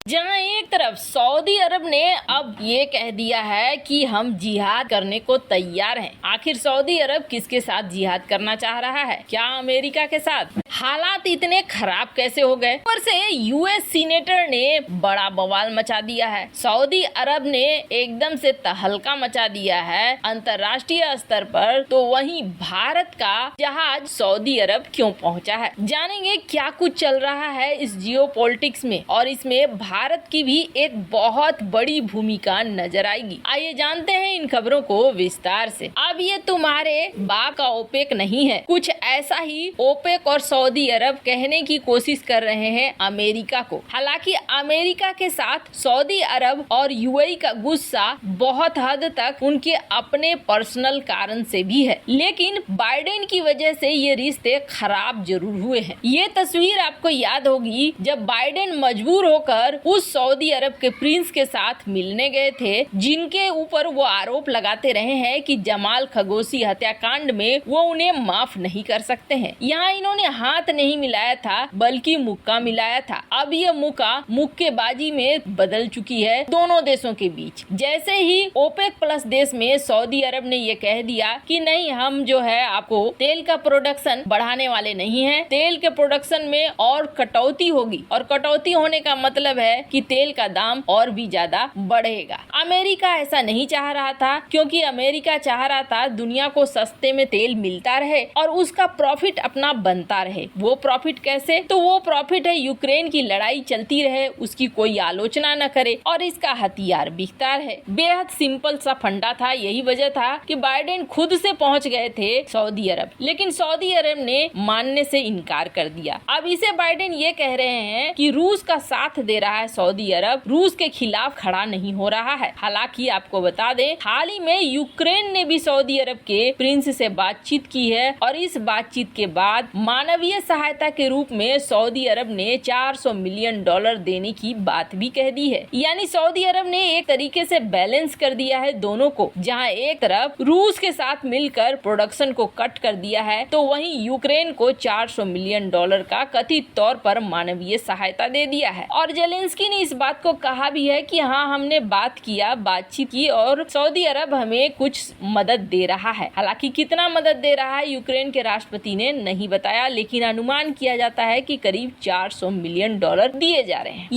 जहां एक तरफ सऊदी अरब ने अब ये कह दिया है कि हम जिहाद करने को तैयार हैं। आखिर सऊदी अरब किसके साथ जिहाद करना चाह रहा है? क्या अमेरिका के साथ? हालात इतने खराब कैसे हो गए? ऊपर से यूएस सीनेटर ने बड़ा बवाल मचा दिया है। सऊदी अरब ने एकदम से तहलका मचा दिया है अंतर्राष्ट्रीय स्तर पर, तो वहीं भारत का जहाज सऊदी अरब क्यों पहुंचा है? जानेंगे क्या कुछ चल रहा है इस जियोपॉलिटिक्स में, और इसमें भारत की भी एक बहुत बड़ी भूमिका नजर आएगी। आइए जानते हैं इन खबरों को विस्तार से। अब ये तुम्हारे बाप का ओपेक नहीं है, कुछ ऐसा ही ओपेक और सऊदी अरब कहने की कोशिश कर रहे हैं अमेरिका को। हालांकि अमेरिका के साथ सऊदी अरब और यूएई का गुस्सा बहुत हद तक उनके अपने पर्सनल कारण से भी है, लेकिन बाइडेन की वजह से ये रिश्ते खराब जरूर हुए हैं। ये तस्वीर आपको याद होगी जब बाइडेन मजबूर होकर उस सऊदी अरब के प्रिंस के साथ मिलने गए थे, जिनके ऊपर वो आरोप लगाते रहे हैं कि जमाल खशोगी हत्याकांड में वो उन्हें माफ नहीं कर सकते हैं। यहाँ इन्होंने हाथ नहीं मिलाया था बल्कि मुक्का मिलाया था। अब ये मुक्केबाजी में बदल चुकी है दोनों देशों के बीच। जैसे ही ओपेक प्लस देश में सऊदी अरब ने ये कह दिया कि नहीं, हम जो है आपको तेल का प्रोडक्शन बढ़ाने वाले नहीं हैं, तेल के प्रोडक्शन में और कटौती होगी, और कटौती होने का मतलब है कि तेल का दाम और भी ज्यादा बढ़ेगा। अमेरिका ऐसा नहीं चाह रहा था, क्योंकि अमेरिका चाह रहा था दुनिया को सस्ते में तेल मिलता रहे और उसका प्रॉफिट अपना बनता रहे। वो प्रॉफिट कैसे? तो वो प्रॉफिट है यूक्रेन की लड़ाई चलती रहे, उसकी कोई आलोचना न करे और इसका हथियार बिकता रहे। बेहद सिंपल सा फंडा था। यही वजह था कि बाइडेन खुद से पहुंच गए थे सऊदी अरब, लेकिन सऊदी अरब ने मानने से इनकार कर दिया। अब इसे बाइडेन ये कह रहे हैं कि रूस का साथ दे रहा है सऊदी अरब, रूस के खिलाफ खड़ा नहीं हो रहा है। हालांकि आपको बता दें, हाल ही में यूक्रेन ने भी सऊदी अरब के प्रिंस से बातचीत की है, और इस बातचीत के बाद मानवीय सहायता के रूप में सऊदी अरब ने $400 मिलियन देने की बात भी कह दी है। यानी सऊदी अरब ने एक तरीके से बैलेंस कर दिया है दोनों को। जहां एक तरफ रूस के साथ मिलकर प्रोडक्शन को कट कर दिया है, तो वहीं यूक्रेन को $400 मिलियन का कथित तौर पर मानवीय सहायता दे दिया है। और जेलेंस्की ने इस बात को कहा भी है कि हाँ, हमने बातचीत की और सऊदी अरब हमें कुछ मदद दे रहा है। हालांकि कितना मदद दे रहा है यूक्रेन के राष्ट्रपति ने नहीं बताया, लेकिन अनुमान किया जाता है कि करीब $400 मिलियन दिए जा रहे हैं।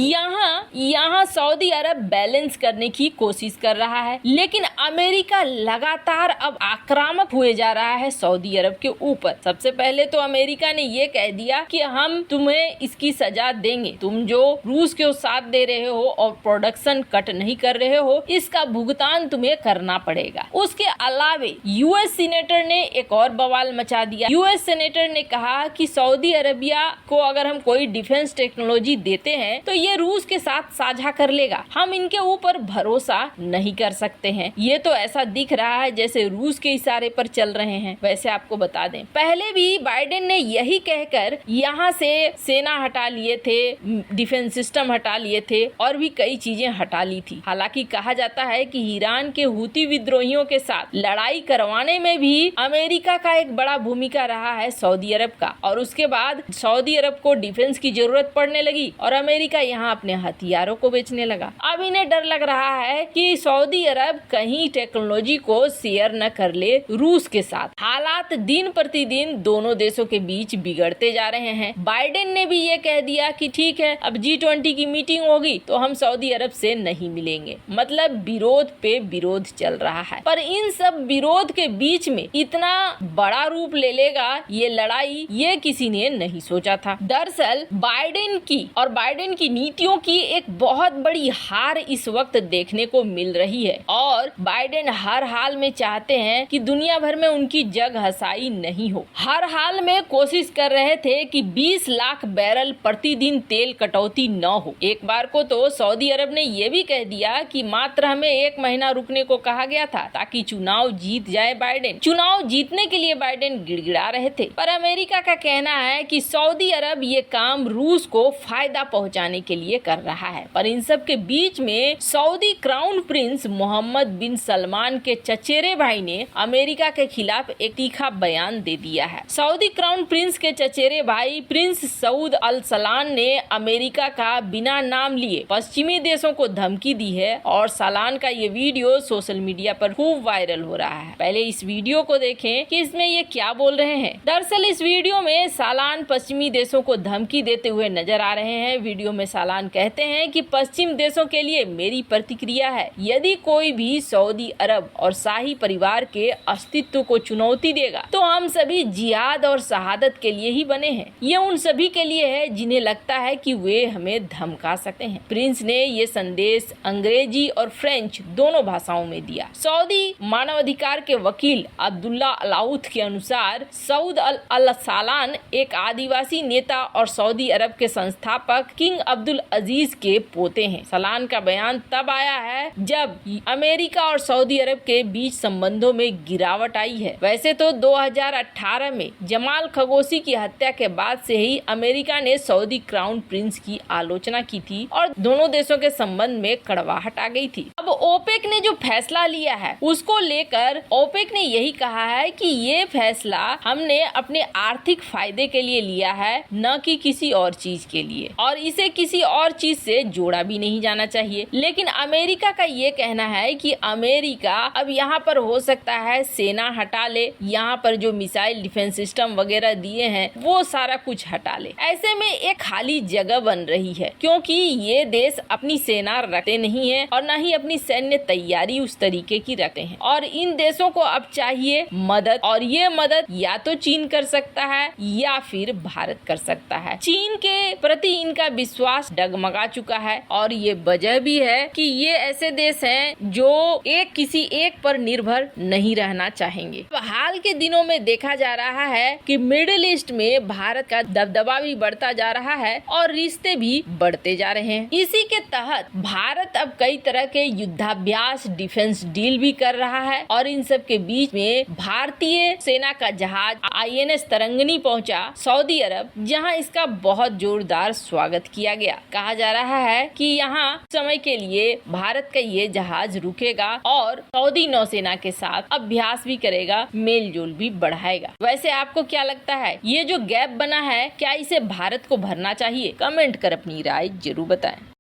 यहाँ सऊदी अरब बैलेंस करने की कोशिश कर रहा है, लेकिन अमेरिका लगातार अब आक्रामक हुए जा रहा है सऊदी अरब के ऊपर। सबसे पहले तो अमेरिका ने ये कह दिया कि हम तुम्हें इसकी सजा देंगे, तुम जो रूस के साथ दे रहे हो और प्रोडक्शन कट नहीं कर रहे हो, इसका भुगतान तुम्हें करना पड़ेगा। उसके अलावे यूएस सीनेटर ने एक और बवाल मचा दिया। यूएस सीनेटर ने कहा कि सऊदी अरबिया को अगर हम कोई डिफेंस टेक्नोलॉजी देते हैं तो ये रूस के साथ साझा कर लेगा, हम इनके ऊपर भरोसा नहीं कर सकते हैं। ये तो ऐसा दिख रहा है जैसे रूस के इशारे पर चल रहे हैं। वैसे आपको बता दें, पहले भी बाइडेन ने यही कहकर यहाँ से सेना हटा लिए थे, डिफेंस सिस्टम हटा लिए थे और भी कई चीजें हटा ली थी। हालांकि कहा जाता है कि ईरान के हुती विद्रोहियों के साथ लड़ाई करवाने में भी अमेरिका का एक बड़ा भूमिका रहा है सऊदी अरब का, और उसके बाद सऊदी अरब को डिफेंस की जरूरत पड़ने लगी और अमेरिका यहाँ अपने हथियारों को बेचने लगा। अब इन्हें डर लग रहा है कि सऊदी अरब कहीं टेक्नोलॉजी को शेयर न कर ले रूस के साथ। हालात दिन प्रतिदिन दोनों देशों के बीच बिगड़ते जा रहे हैं। बाइडेन ने भी ये कह दिया कि ठीक है, अब G20 की मीटिंग होगी तो हम सऊदी अरब से नहीं मिलेंगे। मतलब विरोध पे विरोध चल रहा है, पर इन सब विरोध के बीच में इतना बड़ा रूप ले लेगा ये लड़ाई, ये किसी ने नहीं सोचा था। दरअसल बाइडेन की नीतियों की एक बहुत बड़ी हार इस वक्त देखने को मिल रही है, और बाइडेन हर हाल में चाहते हैं कि दुनिया भर में उनकी जग हसाई नहीं हो। हर हाल में कोशिश कर रहे थे कि 20 लाख बैरल प्रतिदिन तेल कटौती न हो। एक बार को तो सऊदी अरब ने यह भी कह दिया कि मात्र हमें 1 महीना रुकने को कहा गया था ताकि चुनाव जीत जाए बाइडेन। चुनाव जीतने के लिए बाइडेन गिड़गिड़ा रहे थे, पर अमेरिका का कहना है कि सऊदी अरब ये काम रूस को फायदा पहुंचाने के लिए कर रहा है। पर इन सब के बीच में सऊदी क्राउन प्रिंस मोहम्मद बिन सलमान के चचेरे भाई ने अमेरिका के खिलाफ एक तीखा बयान दे दिया है। सऊदी क्राउन प्रिंस के चचेरे भाई प्रिंस सऊद अल सलान ने अमेरिका का बिना बिना नाम लिए पश्चिमी देशों को धमकी दी है और सालान का ये वीडियो सोशल मीडिया पर खूब वायरल हो रहा है। पहले इस वीडियो को देखें कि इसमें ये क्या बोल रहे हैं। दरअसल इस वीडियो में सालान पश्चिमी देशों को धमकी देते हुए नजर आ रहे हैं। वीडियो में सालान कहते हैं कि पश्चिम देशों के लिए मेरी प्रतिक्रिया है, यदि कोई भी सऊदी अरब और शाही परिवार के अस्तित्व को चुनौती देगा तो हम सभी जिहाद और शहादत के लिए ही बने हैं। ये उन सभी के लिए है जिन्हें लगता है कि वे हमें धमका सकते हैं। प्रिंस ने ये संदेश अंग्रेजी और फ्रेंच दोनों भाषाओं में दिया। सऊदी मानवाधिकार के वकील अब्दुल्ला अलाउथ के अनुसार सऊद अल सालान एक आदिवासी नेता और सऊदी अरब के संस्थापक किंग अब्दुल अजीज के पोते हैं। सालान का बयान तब आया है जब अमेरिका और सऊदी अरब के बीच संबंधों में गिरावट आई है। वैसे तो 2018 में जमाल खशोगी की हत्या के बाद से ही अमेरिका ने सऊदी क्राउन प्रिंस की आलोचना की थी और दोनों देशों के संबंध में कड़वाहट आ गई थी। अब ओपेक ने जो फैसला लिया है उसको लेकर ओपेक ने यही कहा है कि ये फैसला हमने अपने आर्थिक फायदे के लिए लिया है, न कि किसी और चीज के लिए, और इसे किसी और चीज से जोड़ा भी नहीं जाना चाहिए। लेकिन अमेरिका का ये कहना है कि अमेरिका अब यहाँ पर हो सकता है सेना हटा ले, यहाँ पर जो मिसाइल डिफेंस सिस्टम वगैरह दिए हैं वो सारा कुछ हटा ले। ऐसे में एक खाली जगह बन रही है क्योंकि ये देश अपनी सेना रखते नहीं है और न ही अपनी सैन्य तैयारी उस तरीके की रखते हैं, और इन देशों को अब चाहिए मदद, और ये मदद या तो चीन कर सकता है या फिर भारत कर सकता है। चीन के प्रति इनका विश्वास डगमगा चुका है और ये वजह भी है कि ये ऐसे देश हैं जो किसी एक पर निर्भर नहीं रहना चाहेंगे। हाल के दिनों में देखा जा रहा है कि मिडिल ईस्ट में भारत का दबदबा भी बढ़ता जा रहा है और रिश्ते भी बढ़ते जा रहे हैं। इसी के तहत भारत अब कई तरह के युद्धाभ्यास डिफेंस डील भी कर रहा है और इन सब के बीच में भारतीय सेना का जहाज INS तरंगिनी पहुंचा सऊदी अरब, जहां इसका बहुत जोरदार स्वागत किया गया। कहा जा रहा है कि यहाँ समय के लिए भारत का ये जहाज रुकेगा और सऊदी नौसेना के साथ अभ्यास भी करेगा, मेल जोल भी बढ़ाएगा। वैसे आपको क्या लगता है, ये जो गैप बना है क्या इसे भारत को भरना चाहिए? कमेंट कर अपनी राय जरूर बताएं।